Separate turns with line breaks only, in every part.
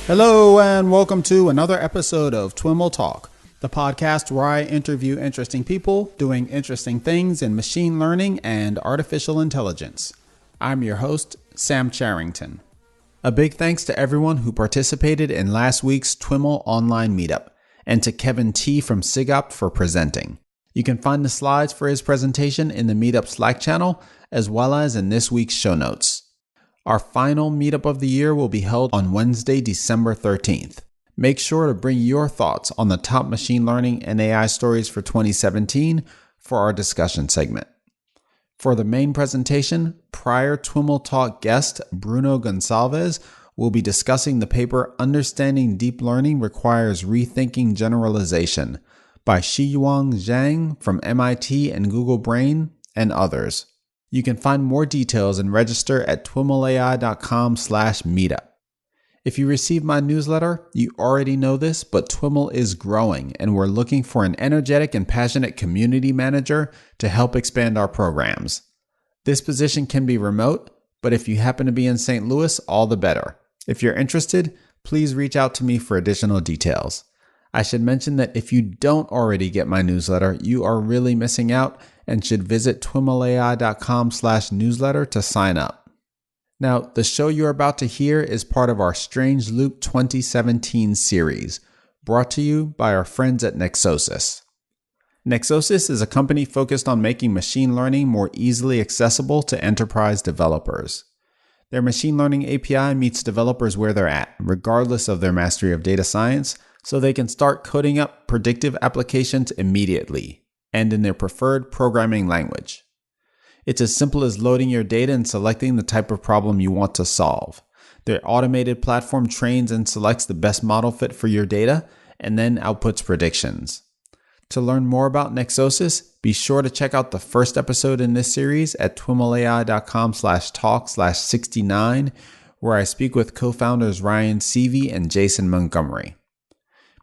Hello and welcome to another episode of TWiML Talk, the podcast where I interview interesting people doing interesting things in machine learning and artificial intelligence. I'm your host, Sam Charrington. A big thanks to everyone who participated in last week's TWiML online meetup, and to Kevin T. from SIGOP for presenting. You can find the slides for his presentation in the meetup Slack channel, as well as in this week's show notes. Our final meetup of the year will be held on Wednesday, December 13th. Make sure to bring your thoughts on the top machine learning and AI stories for 2017 for our discussion segment. For the main presentation, prior TWiML Talk guest Bruno Gonçalves will be discussing the paper Understanding Deep Learning Requires Rethinking Generalization by Shiyuan Zhang from MIT and Google Brain and others. You can find more details and register at twimlai.com/meetup. If you receive my newsletter, you already know this, but TWiML is growing and we're looking for an energetic and passionate community manager to help expand our programs. This position can be remote, but if you happen to be in St. Louis, all the better. If you're interested, please reach out to me for additional details. I should mention that if you don't already get my newsletter, you are really missing out and should visit twimlai.com/newsletter to sign up. Now, the show you're about to hear is part of our Strange Loop 2017 series, brought to you by our friends at Nexosis. Nexosis is a company focused on making machine learning more easily accessible to enterprise developers. Their machine learning API meets developers where they're at, regardless of their mastery of data science, so they can start coding up predictive applications immediately, and in their preferred programming language. It's as simple as loading your data and selecting the type of problem you want to solve. Their automated platform trains and selects the best model fit for your data, and then outputs predictions. To learn more about Nexosis, be sure to check out the first episode in this series at twimlai.com/talk/69, where I speak with co-founders Ryan Seavey and Jason Montgomery.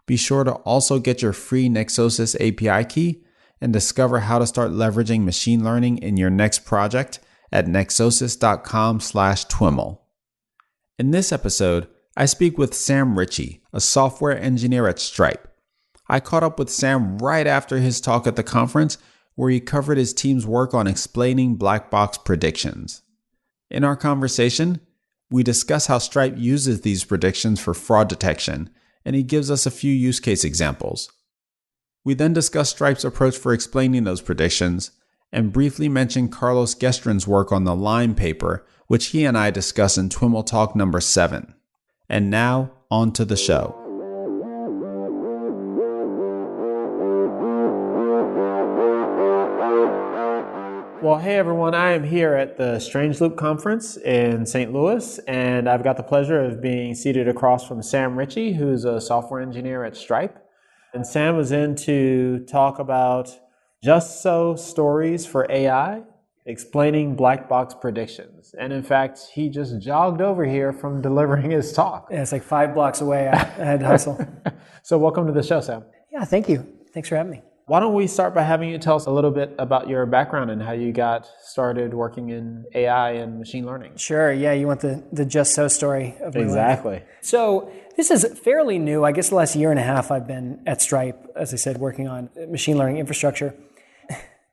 Be sure to also get your free Nexosis API key and discover how to start leveraging machine learning in your next project at nexosis.com/twiml. In this episode, I speak with Sam Ritchie, a software engineer at Stripe. I caught up with Sam right after his talk at the conference, where he covered his team's work on explaining black box predictions. In our conversation, we discuss how Stripe uses these predictions for fraud detection, and he gives us a few use case examples. We then discuss Stripe's approach for explaining those predictions, and briefly mention Carlos Guestrin's work on the Lime paper, which he and I discuss in TWiML Talk number 7. And now, on to the show. Well, hey everyone, I am here at the Strange Loop conference in St. Louis, and I've got the pleasure of being seated across from Sam Ritchie, who's a software engineer at Stripe. And Sam was in to talk about just so stories for AI, explaining black box predictions. And in fact, he just jogged over here from delivering his talk.
Yeah, it's like 5 blocks away. I had to hustle.
So welcome to the show, Sam.
Yeah, thank you. Thanks for having me.
Why don't we start by having you tell us a little bit about your background and how you got started working in AI and machine learning?
Sure. Yeah, you want the just so story of my
Exactly.
life. So this is fairly new. I guess the last year and a half I've been at Stripe, as I said, working on machine learning infrastructure.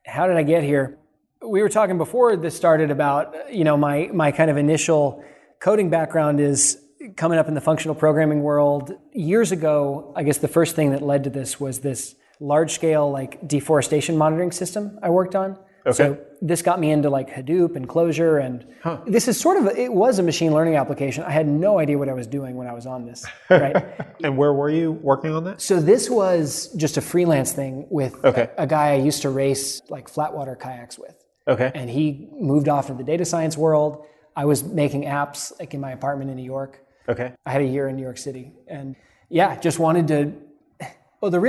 How did I get here? We were talking before this started about, my kind of initial coding background is coming up in the functional programming world. Years ago, I guess the first thing that led to this was this large-scale deforestation monitoring system I worked on.
Okay.
So this got me into Hadoop and Clojure, and this is it was a machine learning application. I had no idea what I was doing when I was on this, right?
And where were you working on that?
So this was just a freelance thing with a guy I used to race flatwater kayaks with.
Okay.
And he moved off to the data science world. I was making apps in my apartment in New York.
Okay.
I had a year in New York City, and just wanted to. So the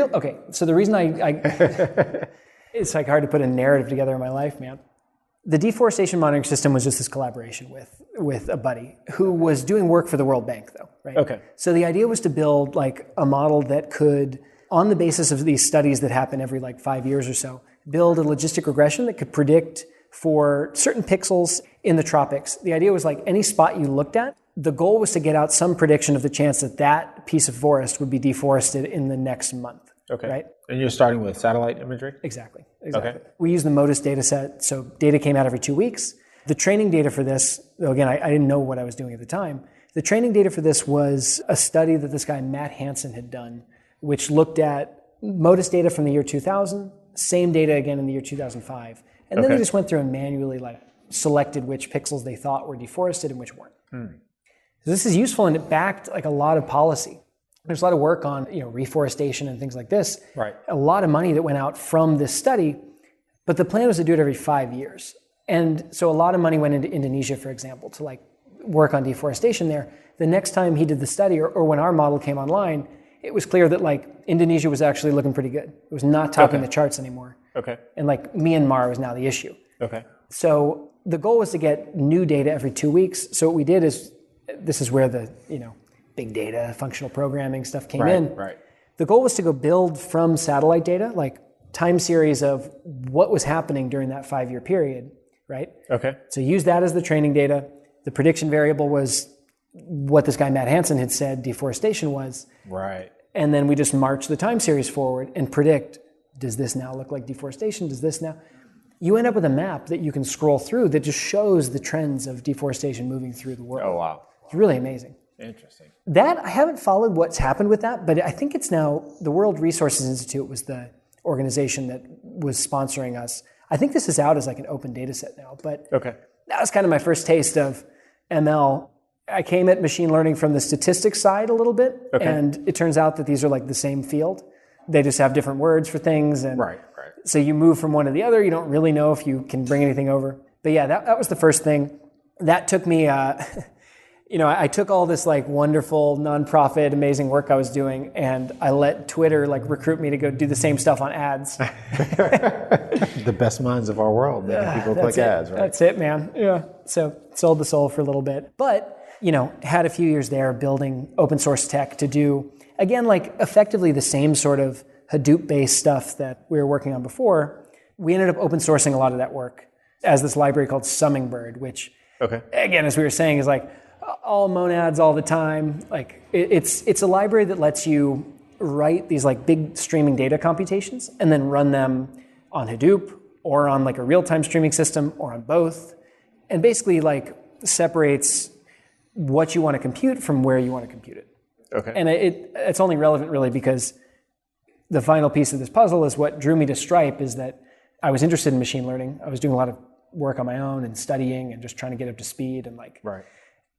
reason it's hard to put a narrative together in my life, man. The deforestation monitoring system was just this collaboration with a buddy who was doing work for the World Bank, though, right?
Okay.
So the idea was to build a model that could, on the basis of these studies that happen every 5 years or so, build a logistic regression that could predict for certain pixels in the tropics. The idea was like any spot you looked at, the goal was to get out some prediction of the chance that that piece of forest would be deforested in the next month.
Okay.
Right?
And you're starting with satellite imagery?
Exactly.
Okay.
We use the MODIS data set, so data came out every 2 weeks. The training data for this, though again, I didn't know what I was doing at the time. The training data for this was a study that this guy, Matt Hansen, had done, which looked at MODIS data from the year 2000, same data again in the year 2005. And then they just went through and manually selected which pixels they thought were deforested and which weren't. So this is useful, and it backed a lot of policy. There's a lot of work on reforestation and things like this.
Right.
A lot of money that went out from this study, but the plan was to do it every 5 years. And so a lot of money went into Indonesia, for example, to work on deforestation there. The next time he did the study, or when our model came online, it was clear that Indonesia was actually looking pretty good. It was not topping the charts anymore.
Okay.
And Myanmar was now the issue.
Okay.
So the goal was to get new data every 2 weeks. So what we did is, this is where the big data, functional programming stuff came in.
Right.
The goal was to go build from satellite data, time series of what was happening during that 5-year period, right?
Okay.
So use that as the training data. The prediction variable was what this guy Matt Hansen had said deforestation was.
Right.
And then we just march the time series forward and predict, does this now look like deforestation? Does this now? You end up with a map that you can scroll through that just shows the trends of deforestation moving through the world.
Oh, wow.
It's really amazing.
Interesting.
That, I haven't followed what's happened with that, but I think it's now, the World Resources Institute was the organization that was sponsoring us. I think this is out as an open data set now, but that was kind of my first taste of ML. I came at machine learning from the statistics side a little bit, and it turns out that these are the same field. They just have different words for things. And
right.
So you move from one to the other. You don't really know if you can bring anything over. But yeah, that was the first thing. That took me, I took all this wonderful nonprofit, amazing work I was doing, and I let Twitter recruit me to go do the same stuff on ads.
The best minds of our world, making people click ads, right?
That's it, man. Yeah. So sold the soul for a little bit. But, had a few years there building open source tech to do, again, effectively the same sort of Hadoop-based stuff that we were working on before. We ended up open sourcing a lot of that work as this library called Summingbird, which, again, as we were saying, is all monads all the time. It's a library that lets you write these big streaming data computations and then run them on Hadoop or on a real-time streaming system or on both, and basically separates what you want to compute from where you want to compute it.
Okay.
And it's only relevant really because the final piece of this puzzle is what drew me to Stripe is that I was interested in machine learning. I was doing a lot of work on my own and studying and just trying to get up to speed and
Right.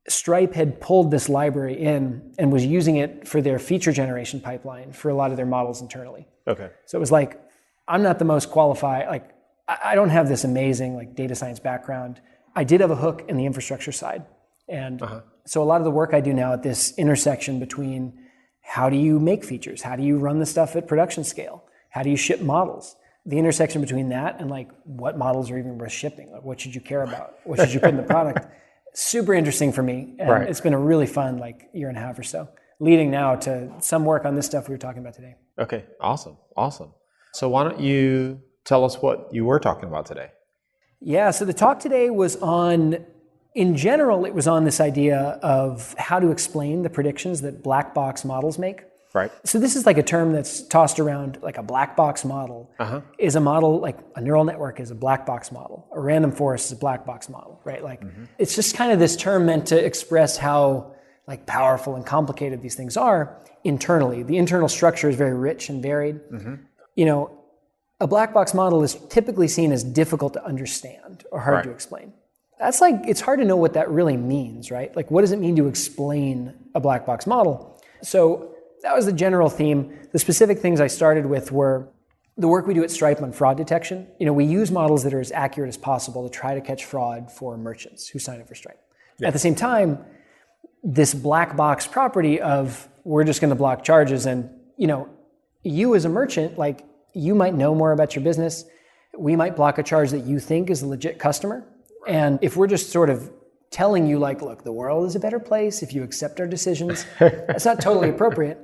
Stripe had pulled this library in and was using it for their feature generation pipeline for a lot of their models internally.
Okay.
So it was I'm not the most qualified, I don't have this amazing data science background. I did have a hook in the infrastructure side. And so a lot of the work I do now at this intersection between how do you make features? How do you run the stuff at production scale? How do you ship models? The intersection between that and what models are even worth shipping? What should you care about? What should you put in the product? Super interesting for me. And it's been a really fun year and a half or so, leading now to some work on this stuff we were talking about today.
Okay, awesome. So why don't you tell us what you were talking about today?
Yeah, so the talk today was on, in general, it was on this idea of how to explain the predictions that black box models make.
Right.
So this is a term that's tossed around, a black box model is a model, a neural network is a black box model. A random forest is a black box model, right? It's just kind of this term meant to express how powerful and complicated these things are internally. The internal structure is very rich and varied. A black box model is typically seen as difficult to understand or hard to explain. That's it's hard to know what that really means, right? What does it mean to explain a black box model? So that was the general theme. The specific things I started with were the work we do at Stripe on fraud detection. We use models that are as accurate as possible to try to catch fraud for merchants who sign up for Stripe. Yeah. At the same time, this black box property of we're just going to block charges and, you as a merchant, you might know more about your business. We might block a charge that you think is a legit customer. And if we're just sort of telling you look, the world is a better place if you accept our decisions, that's not totally appropriate.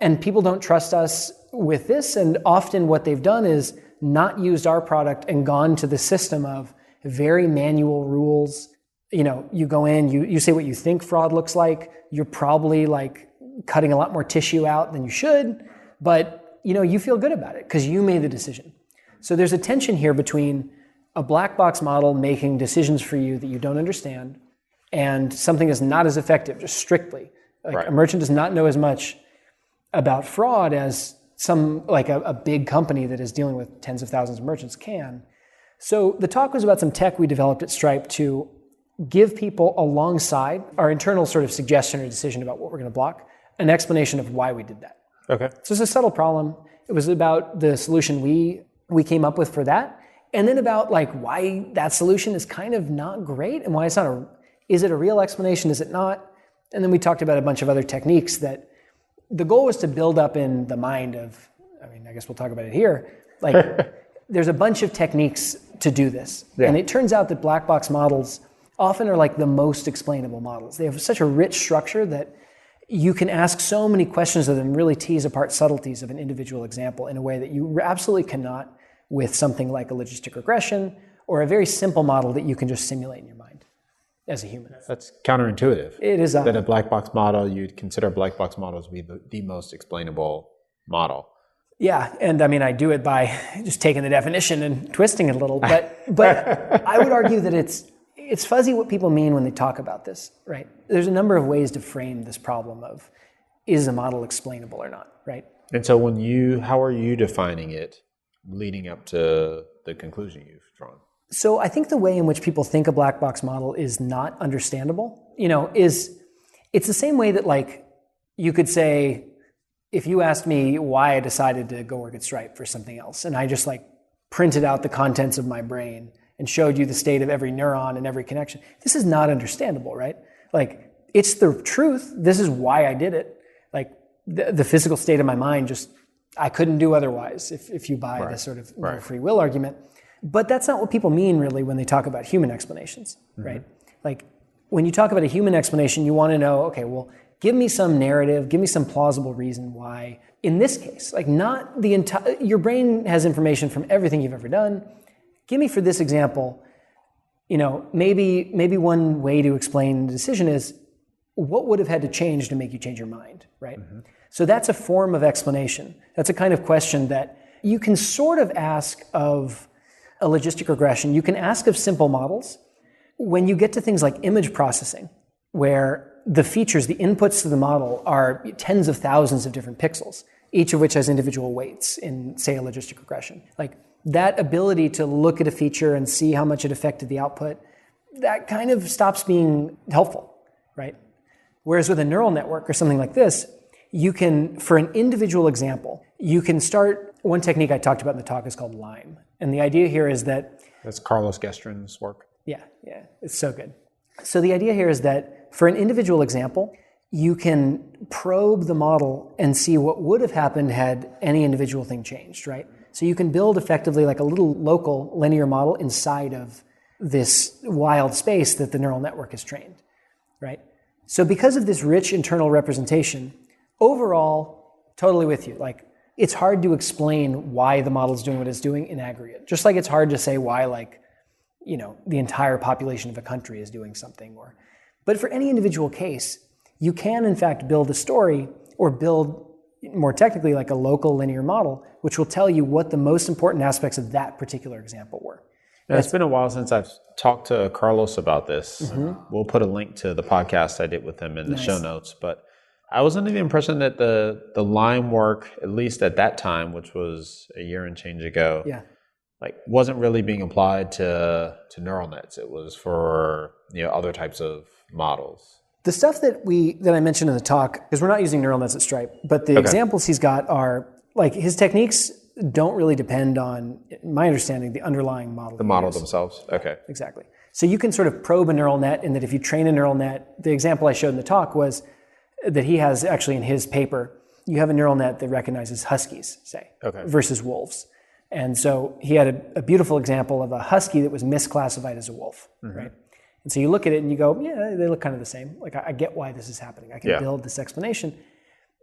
And people don't trust us with this. And often what they've done is not used our product and gone to the system of very manual rules. You go in, you say what you think fraud looks like. You're probably like cutting a lot more tissue out than you should, but you feel good about it because you made the decision. So there's a tension here between a black box model making decisions for you that you don't understand and something that's not as effective, just strictly. Like a merchant does not know as much about fraud as a big company that is dealing with tens of thousands of merchants can. So the talk was about some tech we developed at Stripe to give people alongside our internal sort of suggestion or decision about what we're going to block, an explanation of why we did that.
Okay. So
it's a subtle problem. It was about the solution we came up with for that, and then about like why that solution is kind of not great and why it's not is it a real explanation, is it not? And then we talked about a bunch of other techniques that the goal was to build up in the mind of, I guess we'll talk about it here, like there's a bunch of techniques to do this. Yeah. And it turns out that black box models often are like the most explainable models. They have such a rich structure that you can ask so many questions of them, really tease apart subtleties of an individual example in a way that you absolutely cannot with something like a logistic regression or a very simple model that you can just simulate in your mind as a human.
That's counterintuitive.
It is.
That a black box model, you'd consider black box models to be the most explainable model.
Yeah, and I do it by just taking the definition and twisting it a little, but I would argue that it's fuzzy what people mean when they talk about this, right? There's a number of ways to frame this problem of, is a model explainable or not, right?
And so how are you defining it leading up to the conclusion you've drawn?
So I think the way in which people think a black box model is not understandable, it's the same way that like you could say, if you asked me why I decided to go work at Stripe for something else, and I just like printed out the contents of my brain and showed you the state of every neuron and every connection, this is not understandable, right? Like, it's the truth. This is why I did it. Like, the physical state of my mind just, I couldn't do otherwise if you buy this sort of no free will argument. But that's not what people mean, really, when they talk about human explanations, right? Like, when you talk about a human explanation, you want to know, okay, well, give me some narrative, give me some plausible reason why, in this case, like not the entire, your brain has information from everything you've ever done. Give me, for this example, maybe one way to explain the decision is what would have had to change to make you change your mind, right? So that's a form of explanation. That's a kind of question that you can sort of ask of a logistic regression. You can ask of simple models. When you get to things like image processing, where the features, the inputs to the model are tens of thousands of different pixels, each of which has individual weights in, say, a logistic regression. Like, that ability to look at a feature and see how much it affected the output, that kind of stops being helpful, right? Whereas with a neural network or something like this, you can, for an individual example, you can start, one technique I talked about in the talk is called LIME. And the idea here is that...
That's Carlos Guestrin's work.
Yeah, it's so good. So the idea here is that for an individual example, you can probe the model and see what would have happened had any individual thing changed, right? So you can build effectively like a little local linear model inside of this wild space that the neural network has trained, right? So because of this rich internal representation, overall, totally with you. Like, it's hard to explain why the model's doing what it's doing in aggregate. Just like it's hard to say why, like, the entire population of a country is doing something. But for any individual case, you can, in fact, build a story or build, more technically, like a local linear model, which will tell you what the most important aspects of that particular example were.
Yeah, it's been a while since I've talked to Carlos about this. We'll put a link to the podcast I did with him in the show notes. But I was under the impression that the LIME work, at least at that time, which was a year and change ago, like wasn't really being applied to neural nets. It was for other types of models.
The stuff that I mentioned in the talk, because we're not using neural nets at Stripe, but the examples he's got are, like, his techniques don't really depend on, in my understanding, the underlying model.
The model themselves. Okay.
Exactly. So you can sort of probe a neural net, and that if you train a neural net, the example I showed in the talk was that he has actually in his paper, you have a neural net that recognizes huskies, say, versus wolves. And so he had a beautiful example of a husky that was misclassified as a wolf, right? And so you look at it and you go, yeah, they look kind of the same. Like, I get why this is happening. I can build this explanation.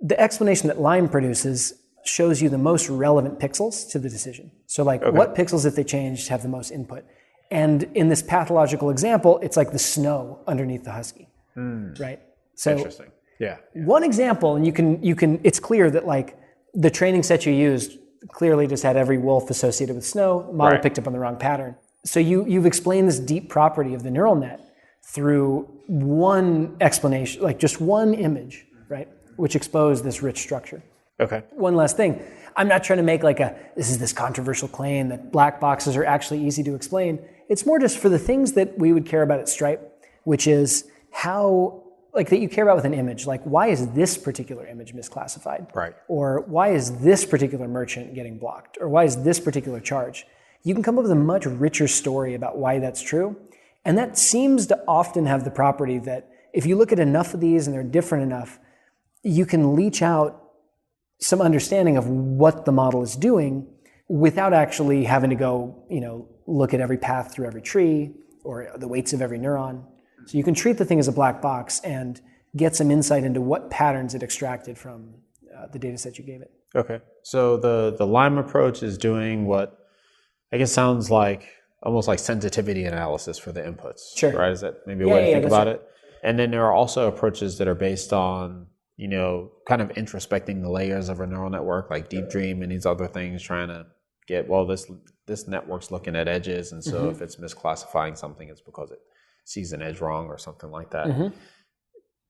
The explanation that LIME produces shows you the most relevant pixels to the decision. So like what pixels, if they changed, have the most input. And in this pathological example, it's like the snow underneath the husky, right? So
interesting. Yeah.
One example, and you can. It's clear that like the training set you used clearly just had every wolf associated with snow. Model picked up on the wrong pattern. So you've explained this deep property of the neural net through one explanation, like just one image, right? Which exposed this rich structure.
Okay.
One last thing. I'm not trying to make like this controversial claim that black boxes are actually easy to explain. It's more just for the things that we would care about at Stripe, which is how, like that you care about with an image, like why is this particular image misclassified?
Right.
Or why is this particular merchant getting blocked? Or why is this particular charge? You can come up with a much richer story about why that's true. And that seems to often have the property that if you look at enough of these and they're different enough, you can leach out some understanding of what the model is doing without actually having to go, look at every path through every tree or the weights of every neuron. So you can treat the thing as a black box and get some insight into what patterns it extracted from the data set you gave it.
Okay. So the LIME approach is doing what I guess sounds like almost like sensitivity analysis for the inputs.
Sure.
Right? Is that maybe a way to think about
right.
it? And then there are also approaches that are based on kind of introspecting the layers of a neural network, like Deep Dream and these other things, trying to get, this network's looking at edges, and so if it's misclassifying something, it's because it sees an edge wrong or something like that.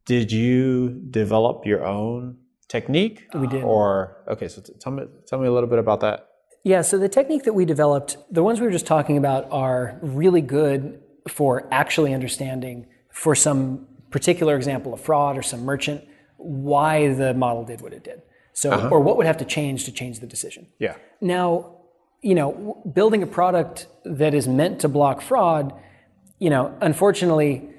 Did you develop your own technique?
We did.
So tell me a little bit about that.
Yeah, so the technique that we developed, the ones we were just talking about are really good for actually understanding, for some particular example of fraud or some merchant, why the model did what it did. So, or what would have to change the decision.
Yeah.
Now, building a product that is meant to block fraud, unfortunately,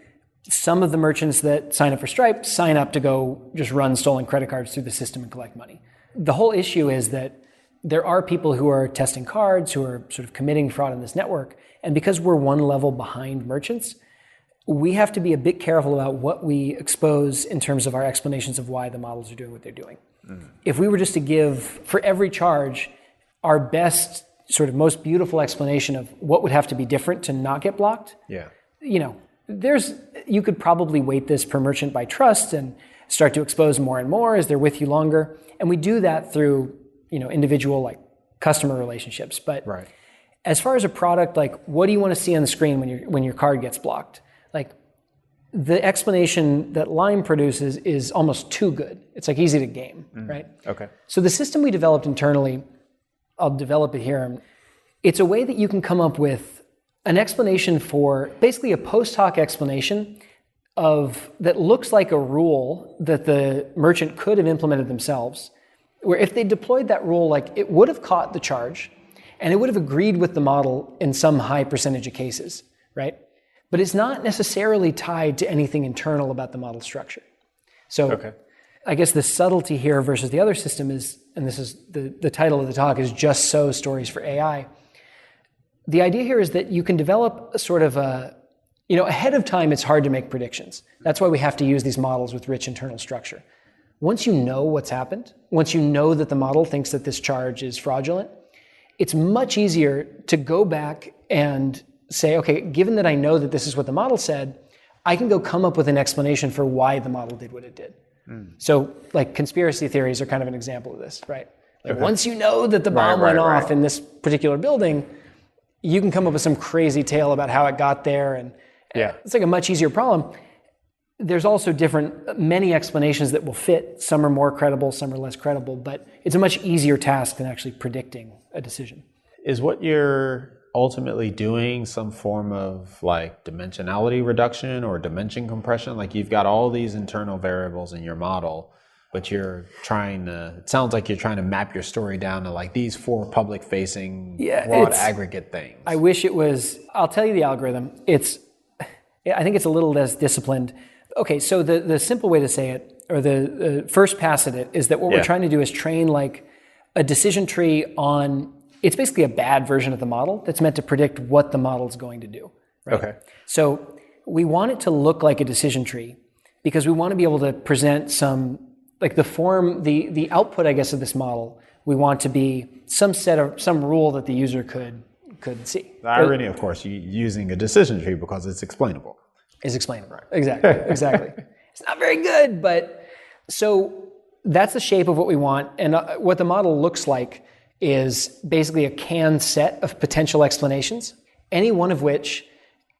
some of the merchants that sign up for Stripe sign up to go just run stolen credit cards through the system and collect money. The whole issue is that there are people who are testing cards, who are sort of committing fraud in this network. And because we're one level behind merchants, we have to be a bit careful about what we expose in terms of our explanations of why the models are doing what they're doing. If we were just to give, for every charge, our best, sort of most beautiful explanation of what would have to be different to not get blocked, you could probably weight this per merchant by trust and start to expose more and more as they're with you longer. And we do that through, individual like customer relationships. But as far as a product, like what do you want to see on the screen when your card gets blocked? Like the explanation that LIME produces is almost too good. It's like easy to game, right?
Okay.
So the system we developed internally, I'll develop it here. It's a way that you can come up with an explanation for basically a post hoc explanation that looks like a rule that the merchant could have implemented themselves, where if they deployed that rule, like it would have caught the charge and it would have agreed with the model in some high percentage of cases, right? But it's not necessarily tied to anything internal about the model structure. So I guess the subtlety here versus the other system is, and this is the title of the talk is Just So Stories for AI. The idea here is that you can develop a sort of ahead of time it's hard to make predictions. That's why we have to use these models with rich internal structure. Once you know what's happened, once you know that the model thinks that this charge is fraudulent, it's much easier to go back and say, okay, given that I know that this is what the model said, I can go come up with an explanation for why the model did what it did. So like conspiracy theories are kind of an example of this, right? Like once you know that the bomb went off in this particular building, you can come up with some crazy tale about how it got there. And it's like a much easier problem. There's also many explanations that will fit. Some are more credible, some are less credible, but it's a much easier task than actually predicting a decision.
Is what you're ultimately doing some form of like dimensionality reduction or dimension compression? Like you've got all these internal variables in your model, but it sounds like you're trying to map your story down to like these 4 public facing broad aggregate things.
I wish it was, I'll tell you the algorithm. I think it's a little less disciplined. Okay, so the simple way to say it, or the first pass at it, is that what we're trying to do is train like a decision tree on, it's basically a bad version of the model that's meant to predict what the model's going to do. Right?
Okay.
So we want it to look like a decision tree because we want to be able to present some, like the output, I guess, of this model We want to be some rule that the user could see.
The irony, of course, using a decision tree because it's explainable.
Is explainable. Right. Exactly. It's not very good, but so that's the shape of what we want. And what the model looks like is basically a canned set of potential explanations, any one of which,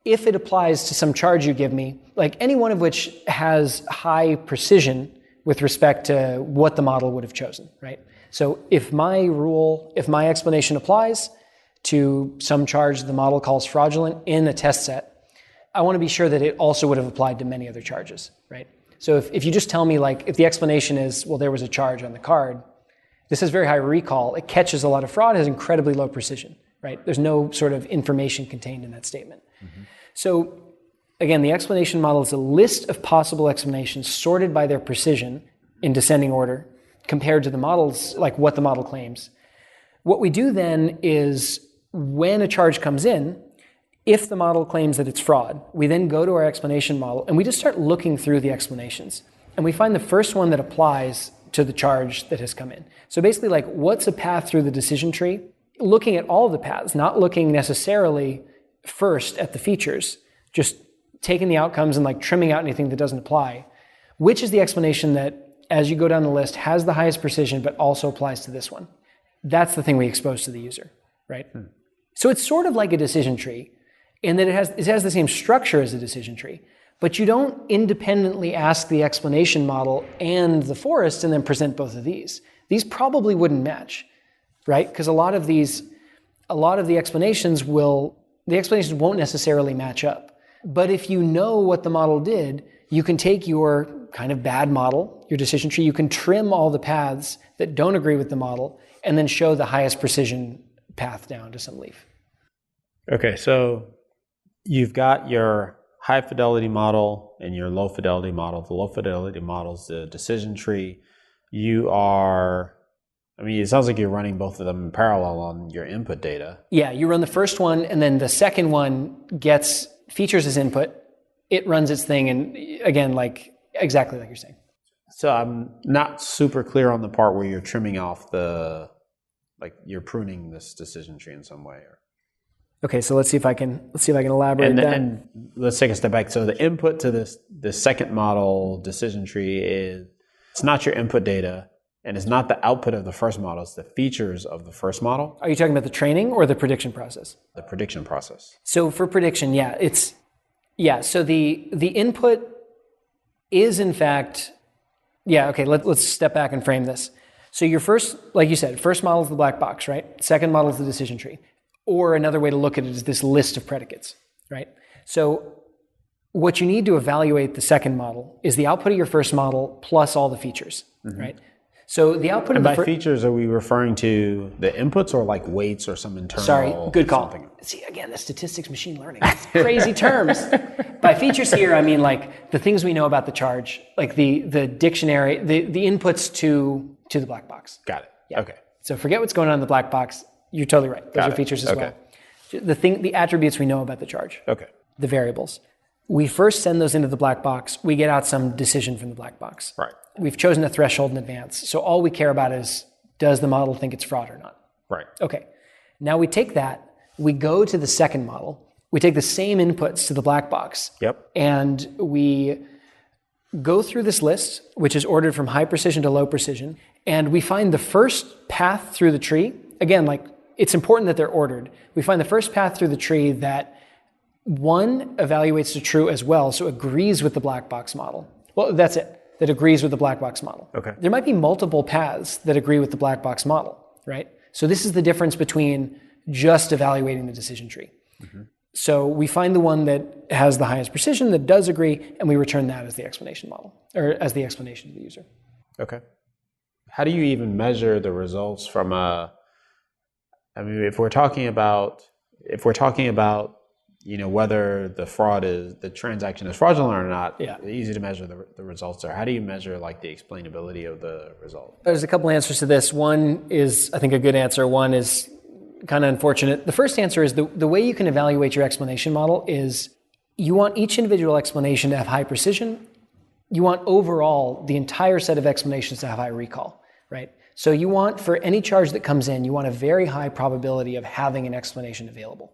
if it applies to some charge you give me, like any one of which has high precision with respect to what the model would have chosen, right? So if my explanation applies to some charge the model calls fraudulent in a test set, I want to be sure that it also would have applied to many other charges, right? So if you just tell me, like, if the explanation is, well, there was a charge on the card, this has very high recall, it catches a lot of fraud, it has incredibly low precision, right? There's no sort of information contained in that statement. Mm-hmm. So again, the explanation model is a list of possible explanations sorted by their precision in descending order compared to the models, like what the model claims. What we do then is when a charge comes in, if the model claims that it's fraud, we then go to our explanation model and we just start looking through the explanations. And we find the first one that applies to the charge that has come in. So basically, like, what's a path through the decision tree? Looking at all of the paths, not looking necessarily first at the features, just taking the outcomes and like trimming out anything that doesn't apply. Which is the explanation that, as you go down the list, has the highest precision but also applies to this one? That's the thing we expose to the user, right? So it's sort of like a decision tree, in that it has the same structure as a decision tree, but you don't independently ask the explanation model and the forest and then present both of these. These probably wouldn't match, right? Because a lot of the explanations won't necessarily match up. But if you know what the model did, you can take your kind of bad model, your decision tree, you can trim all the paths that don't agree with the model, and then show the highest precision path down to some leaf.
Okay, so you've got your high fidelity model and your low fidelity model. The low fidelity model is the decision tree. It sounds like you're running both of them in parallel on your input data.
Yeah, you run the first one, and then the second one gets features as input. It runs its thing, and again, like exactly like you're saying.
So I'm not super clear on the part where you're trimming off you're pruning this decision tree in some way.
Okay, so let's see if I can elaborate that.
And let's take a step back. So the input to this second model decision tree it's not your input data, and it's not the output of the first model. It's the features of the first model.
Are you talking about the training or the prediction process?
The prediction process.
So for prediction, so the input is in fact, okay, let's step back and frame this. So your first, like you said, first model is the black box, right? Second model is the decision tree. Or another way to look at it is this list of predicates, right? So what you need to evaluate the second model is the output of your first model plus all the features, right? So the output of
by features, are we referring to the inputs or like weights or some internal?
Sorry, good call. Something? See, again, the statistics, machine learning, it's crazy terms. By features here, I mean like the things we know about the charge, like the dictionary, the inputs to the black box.
Got it.
Yeah.
Okay.
So forget what's going on in the black box. You're totally right. Those are features as well. The attributes we know about the charge.
Okay.
The variables. We first send those into the black box. We get out some decision from the black box.
Right.
We've chosen a threshold in advance. So all we care about is, does the model think it's fraud or not?
Right.
Okay. Now we take that, we go to the second model. We take the same inputs to the black box.
Yep.
And we go through this list, which is ordered from high precision to low precision, and we find the first path through the tree. Again, like, it's important that they're ordered. We find the first path through the tree that one evaluates to true as well, so agrees with the black box model. Well, that's it, that agrees with the black box model.
Okay.
There might be multiple paths that agree with the black box model, right? So this is the difference between just evaluating the decision tree. Mm-hmm. So we find the one that has the highest precision, that does agree, and we return that as the explanation model, or as the explanation to the user.
Okay. How do you even measure the results from if we're talking about whether the transaction is fraudulent or not, it's easy to measure the results there. How do you measure the explainability of the result?
There's a couple answers to this. One is, I think, a good answer. One is kind of unfortunate. The first answer is the way you can evaluate your explanation model is you want each individual explanation to have high precision. You want overall the entire set of explanations to have high recall, right? So you want, for any charge that comes in, you want a very high probability of having an explanation available,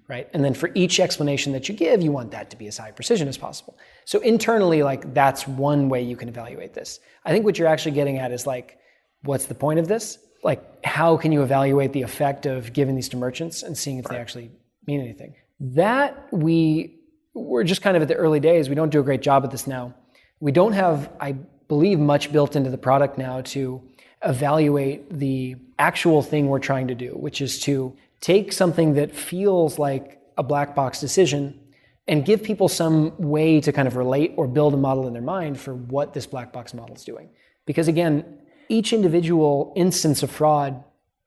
right? And then for each explanation that you give, you want that to be as high precision as possible. So internally, like, that's one way you can evaluate this. I think what you're actually getting at is like, what's the point of this? Like, how can you evaluate the effect of giving these to merchants and seeing if they actually mean anything? That we're just kind of at the early days. We don't do a great job at this now. We don't have, I believe, much built into the product now to evaluate the actual thing we're trying to do, which is to take something that feels like a black box decision and give people some way to kind of relate or build a model in their mind for what this black box model is doing. Because again, each individual instance of fraud,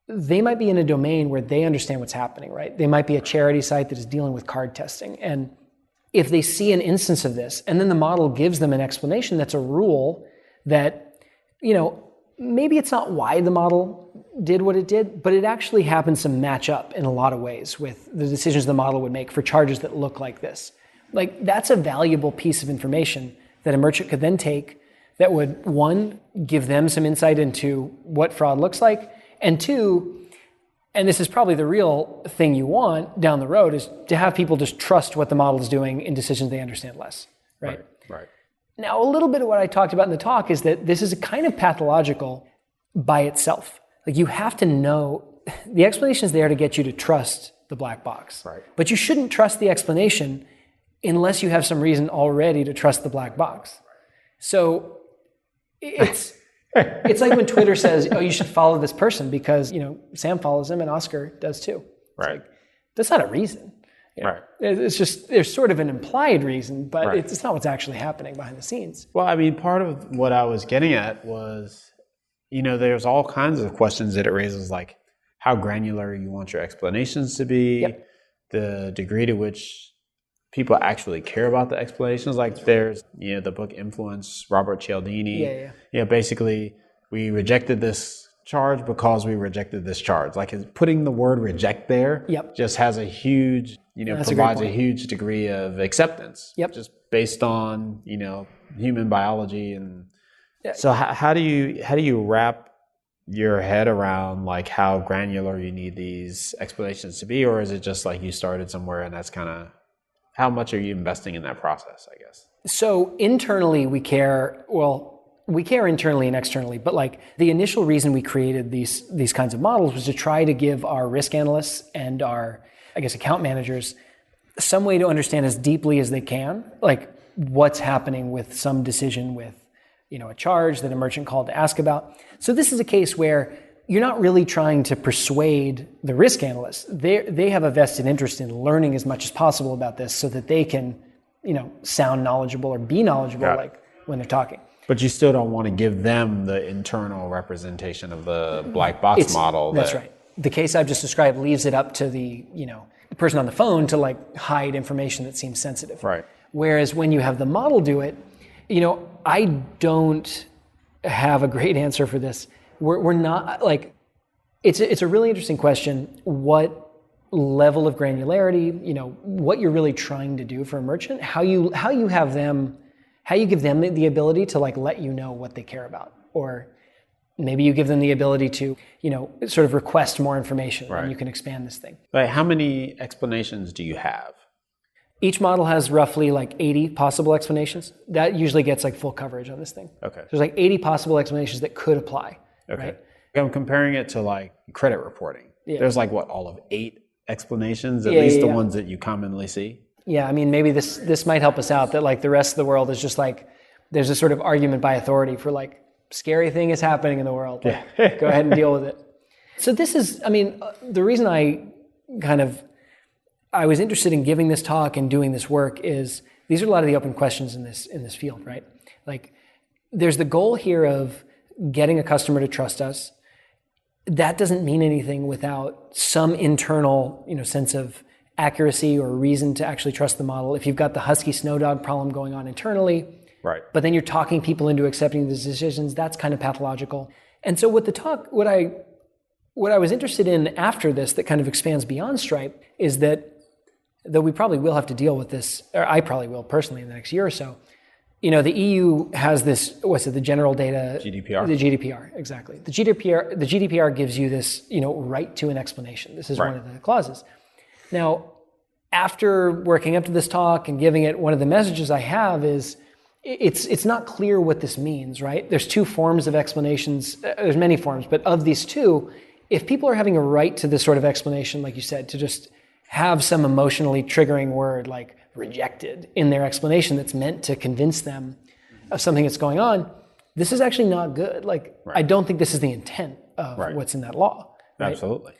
they might be in a domain where they understand what's happening, right? They might be a charity site that is dealing with card testing. And if they see an instance of this, and then the model gives them an explanation that's a rule that, maybe it's not why the model did what it did, but it actually happens to match up in a lot of ways with the decisions the model would make for charges that look like this. Like, that's a valuable piece of information that a merchant could then take that would, one, give them some insight into what fraud looks like, and two, and this is probably the real thing you want down the road, is to have people just trust what the model is doing in decisions they understand less, right?
Right.
Now, a little bit of what I talked about in the talk is that this is a kind of pathological by itself. Like, you have to know, the explanation is there to get you to trust the black box.
Right.
But you shouldn't trust the explanation unless you have some reason already to trust the black box. So it's like when Twitter says, oh, you should follow this person because, Sam follows him and Oscar does too.
Right.
Like, that's not a reason.
Right.
It's just, there's sort of an implied reason, but it's not what's actually happening behind the scenes.
Well, I mean, part of what I was getting at was, there's all kinds of questions that it raises, like how granular you want your explanations to be, the degree to which people actually care about the explanations. Like, there's, the book Influence, Robert Cialdini. Basically, we rejected this charge because we rejected this charge. Like, putting the word reject there just has a huge, provides a huge degree of acceptance. Just based on, human biology. And so how do you wrap your head around like how granular you need these explanations to be? Or is it just like you started somewhere and that's kind of, how much are you investing in that process, I guess?
So internally we care internally and externally, but like the initial reason we created these kinds of models was to try to give our risk analysts and our, I guess, account managers some way to understand as deeply as they can, like what's happening with some decision with, a charge that a merchant called to ask about. So this is a case where you're not really trying to persuade the risk analysts. They have a vested interest in learning as much as possible about this so that they can, sound knowledgeable or be knowledgeable like when they're talking.
But you still don't want to give them the internal representation of the black box model.
That's right. The case I've just described leaves it up to the person on the phone to like hide information that seems sensitive.
Right.
Whereas when you have the model do it, I don't have a great answer for this. We're not like, it's a really interesting question. What level of granularity, what you're really trying to do for a merchant, how you give them the ability to like let you know what they care about, or maybe you give them the ability to, sort of request more information and you can expand this thing.
Right. How many explanations do you have?
Each model has roughly like 80 possible explanations. That usually gets like full coverage on this thing.
Okay.
There's like 80 possible explanations that could apply.
Okay.
Right?
I'm comparing it to like credit reporting.
Yeah.
There's like all of 8 explanations, at least the ones that you commonly see.
Yeah, I mean, maybe this might help us out, that like the rest of the world is just like, there's a sort of argument by authority for like, scary thing is happening in the world. Like, go ahead and deal with it. So this is, the reason I was interested in giving this talk and doing this work is these are a lot of the open questions in this field, right? Like, there's the goal here of getting a customer to trust us. That doesn't mean anything without some internal, sense of accuracy or reason to actually trust the model. If you've got the husky snow dog problem going on internally,
right,
but then you're talking people into accepting the decisions, that's kind of pathological. And so what I was interested in after this that kind of expands beyond Stripe is that, though we probably will have to deal with this, or I probably will personally in the next year or so, The EU has this, the general data?
GDPR.
The GDPR, exactly. The GDPR gives you this, right to an explanation. This is one of the clauses. Now, after working up to this talk and giving it, one of the messages I have is, it's not clear what this means, right? There's two forms of explanations. There's many forms, but of these two, if people are having a right to this sort of explanation, like you said, to just have some emotionally triggering word like rejected in their explanation that's meant to convince them of something that's going on, this is actually not good. I don't think this is the intent of what's in that law. Right?
Absolutely.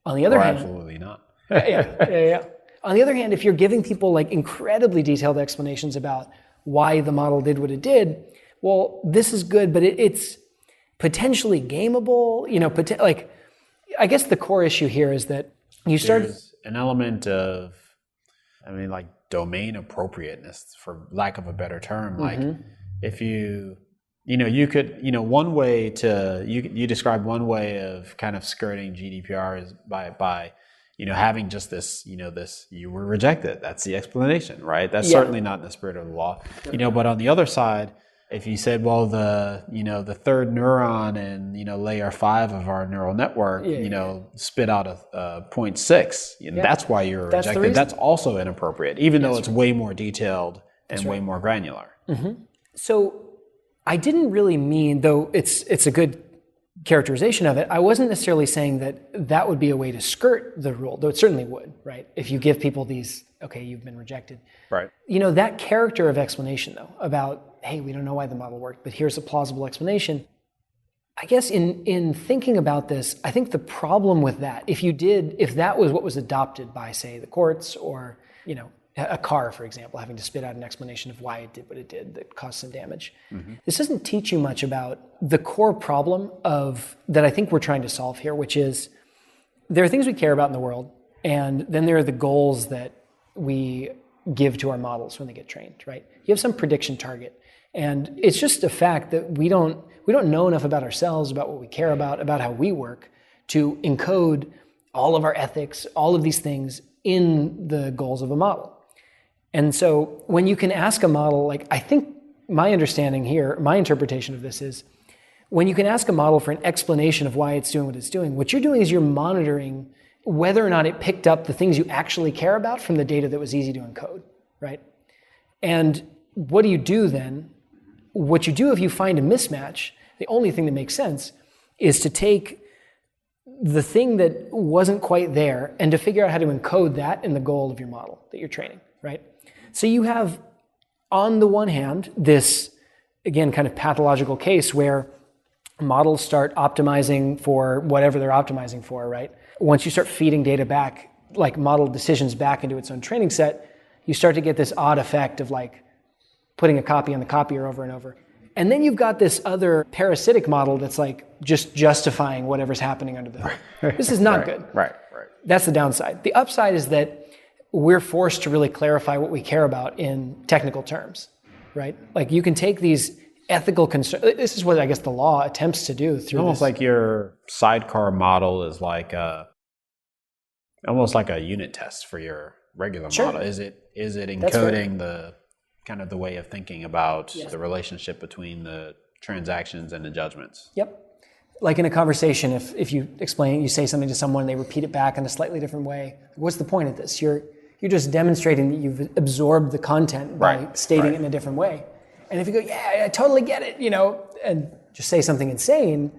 On the other hand,
absolutely not.
yeah. On the other hand, if you're giving people incredibly detailed explanations about why the model did what it did, well, this is good, but it's potentially gameable. I guess the core issue here is that
There's an element of, domain appropriateness, for lack of a better term. If you could, one way you describe one way of kind of skirting GDPR is by having just this, you were rejected. That's the explanation, right? That's certainly not in the spirit of the law. But on the other side, if you said, well, the third neuron in, layer 5 of our neural network, spit out a 0.6, that's why you're rejected. That's also inappropriate, even though it's way more detailed and way more granular.
Mm-hmm. So I didn't really mean, though it's a good characterization of it, I wasn't necessarily saying that would be a way to skirt the rule, though it certainly would, right? If you give people these, okay, you've been rejected.
Right.
That character of explanation, though, about, hey, we don't know why the model worked, but here's a plausible explanation. I guess in thinking about this, I think the problem with that, if that was what was adopted by, say, the courts or, a car, for example, having to spit out an explanation of why it did what it did that caused some damage. Mm-hmm. This doesn't teach you much about the core problem that I think we're trying to solve here, which is there are things we care about in the world, and then there are the goals that we give to our models when they get trained, right? You have some prediction target, and it's just a fact that we don't know enough about ourselves, about what we care about how we work, to encode all of our ethics, all of these things in the goals of a model. And so when you can ask a model, I think my understanding here, my interpretation of this is, when you can ask a model for an explanation of why it's doing what it's doing, what you're doing is you're monitoring whether or not it picked up the things you actually care about from the data that was easy to encode, right? And what do you do then? What you do if you find a mismatch, the only thing that makes sense is to take the thing that wasn't quite there and to figure out how to encode that in the goal of your model that you're training, right? So you have, on the one hand, this, again, kind of pathological case where models start optimizing for whatever they're optimizing for, right? Once you start feeding data back, model decisions back into its own training set, you start to get this odd effect of putting a copy on the copier over and over. And then you've got this other parasitic model that's just justifying whatever's happening under the hood. This is not good.
Right.
That's the downside. The upside is that we're forced to really clarify what we care about in technical terms, right? You can take these ethical concerns. This is what I guess the law attempts to do through
almost
this.
Your sidecar model is almost like a unit test for your regular model. Is it encoding the kind of the way of thinking about the relationship between the transactions and the judgments?
Yep. In a conversation, if you explain, you say something to someone, they repeat it back in a slightly different way. What's the point of this? You're just demonstrating that you've absorbed the content by stating it in a different way. And if you go, yeah, I totally get it, and just say something insane,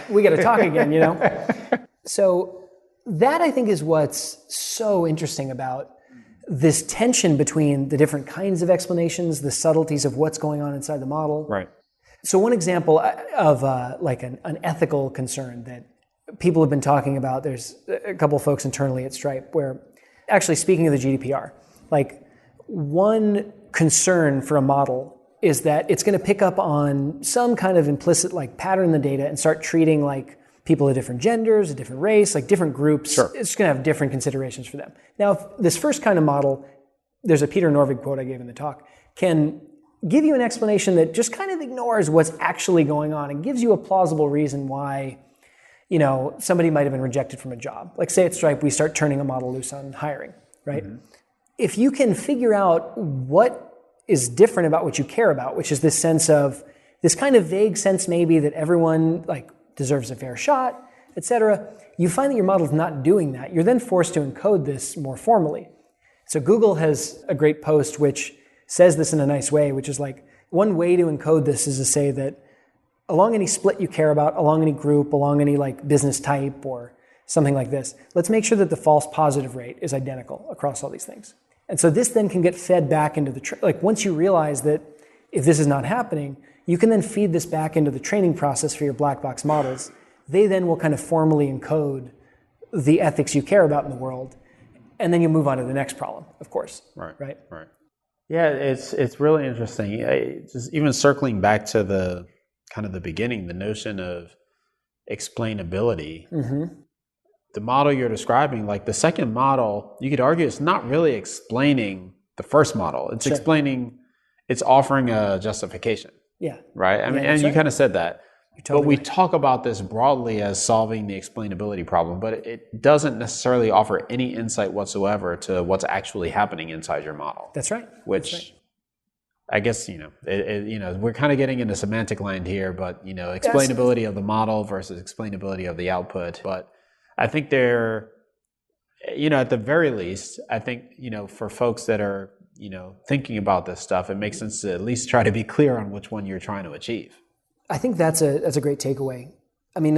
we got to talk again, So that, I think, is what's so interesting about this tension between the different kinds of explanations, the subtleties of what's going on inside the model.
Right.
So one example of an ethical concern that people have been talking about, there's a couple of folks internally at Stripe where, actually speaking of the GDPR, one concern for a model is that it's going to pick up on some kind of implicit pattern in the data and start treating people of different genders, a different race, different groups.
Sure.
It's going to have different considerations for them. Now, if this first kind of model, there's a Peter Norvig quote I gave in the talk, can give you an explanation that just kind of ignores what's actually going on and gives you a plausible reason why, somebody might have been rejected from a job. Say at Stripe, we start turning a model loose on hiring, right? Mm-hmm. If you can figure out what is different about what you care about, which is this sense of, this kind of vague sense maybe that everyone like deserves a fair shot, etc. You find that your model is not doing that. You're then forced to encode this more formally. So Google has a great post which says this in a nice way, which is like, one way to encode this is to say that along any split you care about, along any group, along any like business type or something like this, let's make sure that the false positive rate is identical across all these things. And so this then can get fed back into the, like once you realize that if this is not happening, you can then feed this back into the training process for your black box models. They then will kind of formally encode the ethics you care about in the world. And then you move on to the next problem, of course. Right.
Yeah, it's really interesting. Just even circling back to the kind of the beginning, the notion of explainability. The model you're describing, like the second model, you could argue it's not really explaining the first model. It's explaining, it's offering a justification.
Yeah.
Right? I mean, and you kind of said that. Totally but we talk about this broadly as solving the explainability problem, but it doesn't necessarily offer any insight whatsoever to what's actually happening inside your model.
That's right.
Which I guess, we're kind of getting into semantic land here, but, explainability of the model versus explainability of the output. But I think they're, at the very least, I think, for folks that are, thinking about this stuff, it makes sense to at least try to be clear on which one you're trying to achieve.
I think that's a great takeaway. I mean,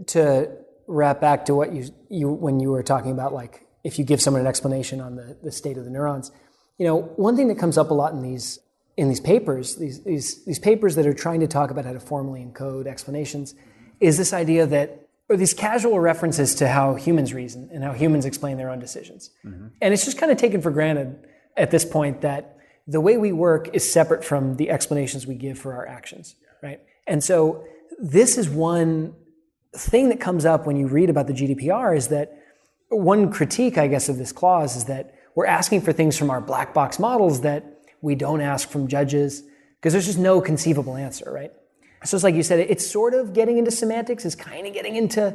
to wrap back to what you when you were talking about, like, if you give someone an explanation on the state of the neurons, one thing that comes up a lot in these papers, these papers that are trying to talk about how to formally encode explanations, is this idea that, or these casual references to how humans reason and how humans explain their own decisions. And it's just kind of taken for granted at this point that the way we work is separate from the explanations we give for our actions, right? And so this is one thing that comes up when you read about the GDPR, is that one critique, I guess, of this clause is that we're asking for things from our black box models that we don't ask from judges, because there's just no conceivable answer, right? So it's like you said, it's sort of getting into semantics, it's kind of getting into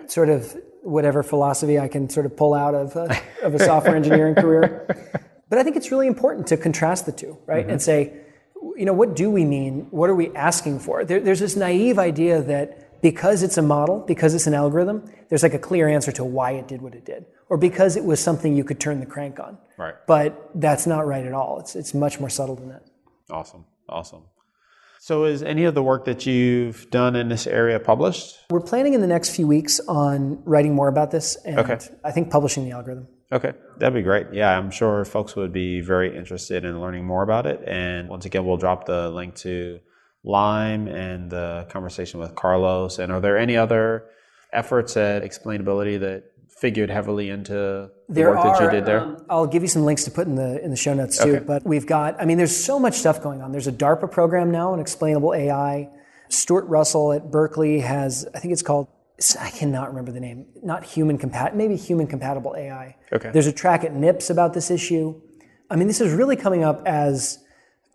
sort of whatever philosophy I can sort of pull out of a software engineering career. But I think it's really important to contrast the two, right? And say, what do we mean? What are we asking for? There's this naive idea that because it's a model, because it's an algorithm, there's like a clear answer to why it did what it did, or because it was something you could turn the crank on.
Right.
But that's not right at all. It's much more subtle than that.
Awesome. So is any of the work that you've done in this area published?
We're planning in the next few weeks on writing more about this, and I think publishing the algorithm.
Okay, that'd be great. Yeah, I'm sure folks would be very interested in learning more about it. And once again, we'll drop the link to Lime and the conversation with Carlos. And are there any other efforts at explainability that figured heavily into the work that you did there?
I'll give you some links to put in the show notes too. But we've got, there's so much stuff going on. There's a DARPA program now in explainable AI. Stuart Russell at Berkeley has, I think it's called, I cannot remember the name, maybe human compatible AI.
Okay.
There's a track at NIPS about this issue. This is really coming up as,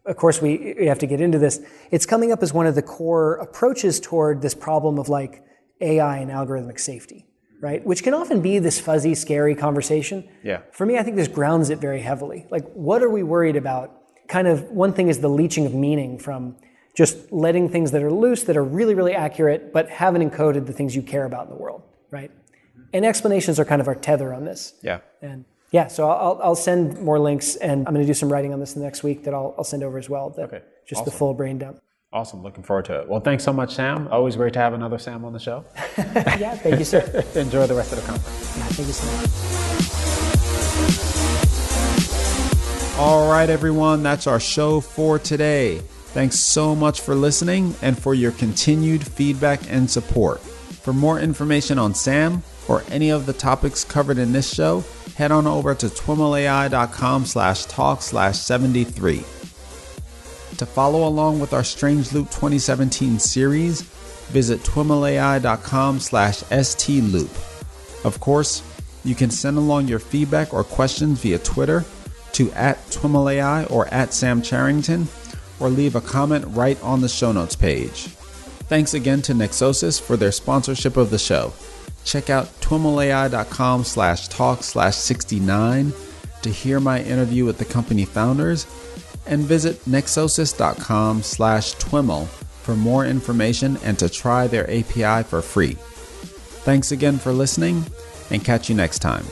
of course we have to get into this, it's coming up as one of the core approaches toward this problem of like AI and algorithmic safety, right? Which can often be this fuzzy, scary conversation.
Yeah.
For me, I think this grounds it very heavily. Like, what are we worried about? Kind of one thing is the leaching of meaning from just letting things that are loose, that are really, really accurate, but haven't encoded the things you care about in the world, right? And explanations are kind of our tether on this.
Yeah.
And so I'll send more links, and I'm going to do some writing on this next week that I'll send over as well. Just awesome. The full brain dump. Awesome.
Looking forward to it. Well, thanks so much, Sam. Always great to have another Sam on the show.
Yeah, thank you, sir.
Enjoy the rest of the conference.
Yeah, thank you so
much. All right, everyone. That's our show for today. Thanks so much for listening and for your continued feedback and support. For more information on Sam or any of the topics covered in this show, head on over to TWiMLAI.com/talk/73. To follow along with our Strange Loop 2017 series, visit TWiMLAI.com/STLoop. Of course, you can send along your feedback or questions via Twitter to @TWiMLAI or @SamCharrington, or leave a comment right on the show notes page. Thanks again to Nexosis for their sponsorship of the show. Check out TWiMLAI.com/talk/69 to hear my interview with the company founders, and visit nexosis.com/TWiML for more information and to try their API for free. Thanks again for listening, and catch you next time.